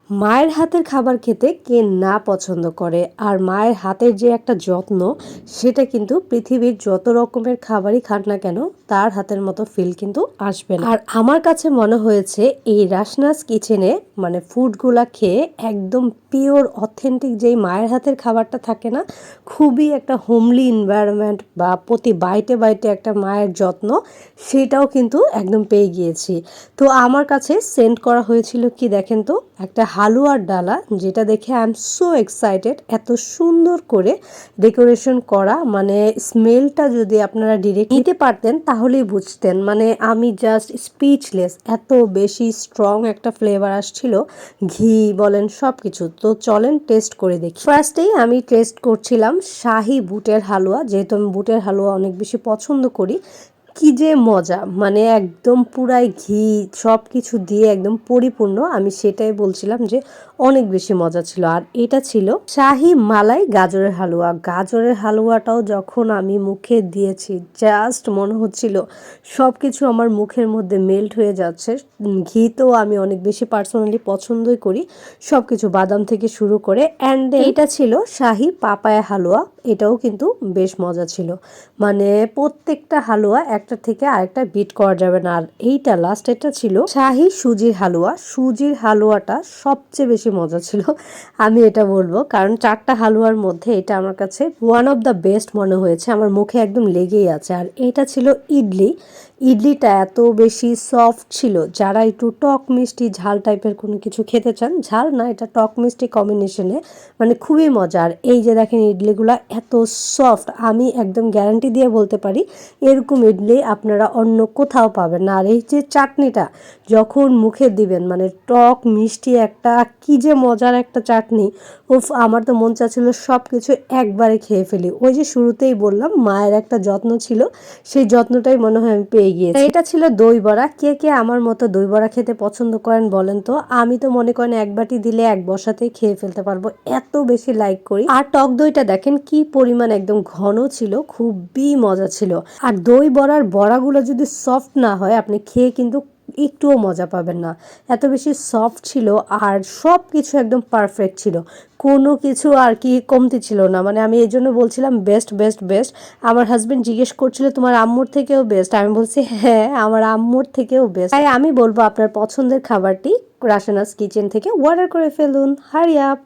মায়ের হাতের খাবার খেতে কে না পছন্দ করে। আর মায়ের হাতের যে একটা যত্ন, সেটা কিন্তু পৃথিবীর যত রকমের খাবারই খান না কেন তার হাতের মতো ফিল কিন্তু আসবে না। আর আমার কাছে মনে হয়েছে এই রাশনাস কিচেনে মানে ফুডগুলা খেয়ে একদম পিওর অথেন্টিক যেই মায়ের হাতের খাবারটা থাকে না, খুবই একটা হোমলি এনভায়রনমেন্ট বা প্রতি বাইটে বাইটে একটা মায়ের যত্ন, সেটাও কিন্তু একদম পেয়ে গিয়েছি। তো আমার কাছে সেন্ড করা হয়েছিল কি দেখেন তো, একটা হালুয়ার ডালা, যেটা দেখে আই এম সো এক্সাইটেড। এত সুন্দর করে ডেকোরেশন করা, মানে স্মেলটা যদি আপনারা ডিরেক্ট নিতে পারতেন তাহলেই বুঝতেন। মানে আমি জাস্ট স্পিচলেস, এত বেশি স্ট্রং একটা ফ্লেভার আসছিল, ঘি বলেন সব কিছু। তো চলেন টেস্ট করে দেখি। ফার্স্টেই আমি টেস্ট করছিলাম শাহি বুটের হালুয়া, যেহেতু আমি বুটের হালুয়া অনেক বেশি পছন্দ করি। কি যে মজা, মানে একদম পুরাই ঘি সব কিছু দিয়ে একদম পরিপূর্ণ। আমি সেটাই বলছিলাম যে অনেক বেশি মজা ছিল। আর এটা ছিল শাহি মালাই গাজরের হালুয়া। গাজরের হালুয়াটাও যখন আমি মুখে দিয়েছি, জাস্ট মনে হচ্ছিল সব কিছু আমার মুখের মধ্যে মেল্ট হয়ে যাচ্ছে। ঘি তো আমি অনেক বেশি পার্সোনালি পছন্দই করি, সব কিছু বাদাম থেকে শুরু করে। অ্যান্ড এটা ছিল শাহি পাপায়া হালুয়া, এটাও কিন্তু বেশ মজা ছিল। মানে প্রত্যেকটা হালুয়া একটা থেকে আরেকটা বিট করা যাবে না। আর এইটা লাস্ট, এটা ছিল শাহি সুজির হালুয়া। সুজির হালুয়াটা সবচেয়ে বেশি মজা ছিল, আমি এটা বলবো, কারণ চারটা হালুয়ার মধ্যে এটা আমার কাছে ওয়ান অফ দ্য বেস্ট মনে হয়েছে, আমার মুখে একদম লেগেই আছে। আর এটা ছিল ইডলি। ইডলিটা এত বেশি সফট ছিল, যারা একটু টক মিষ্টি ঝাল টাইপের কোনো কিছু খেতে চান, ঝাল না, এটা টক মিষ্টি কম্বিনেশনে, মানে খুবই মজার। এই যে দেখেন ইডলিগুলা এত সফট, আমি একদম গ্যারান্টি দিয়ে বলতে পারি এরকম ইডলি আপনারা অন্য কোথাও পাবেন না। আর এই যে চাটনিটা যখন মুখে দিবেন, মানে টক মিষ্টি একটা কি যে মজার একটা চাটনি। উফ, আমার তো মন চাচ্ছিল সব কিছু একবারে খেয়ে ফেলি। ওই যে শুরুতেই বললাম মায়ের একটা যত্ন ছিল, সেই যত্নটাই মনে হয় আমি পেয়ে গিয়েছি। এটা ছিল দই বড়া। কে কে আমার মতো দই বড়া খেতে পছন্দ করেন বলেন তো? আমি তো মনে করেন এক বাটি দিলে এক বসাতেই খেয়ে ফেলতে পারবো, এত বেশি লাইক করি। আর টক দইটা দেখেন কি পরিমাণ একদম ঘন ছিল, খুবই মজা ছিল। আর দই বড়ার বড়াগুলো যদি সফট না হয়, আপনি খেয়ে কিন্তু একটুও মজা পাবেন না, এত বেশি সফট ছিল। আর সব কিছু একদম পারফেক্ট ছিল, কোনো কিছু আর কি কমতি ছিল না। মানে আমি এই জন্য বলছিলাম বেস্ট বেস্ট বেস্ট। আমার হাজবেন্ড জিজ্ঞেস করছিল তোমার আম্মুর থেকেও বেস্ট, আমি বলছি হ্যাঁ আমার আম্মুর থেকেও বেস্ট। তাই আমি বলবো আপনার পছন্দের খাবারটি রাশনাস কিচেন থেকে অর্ডার করে ফেলুন। Hurry up.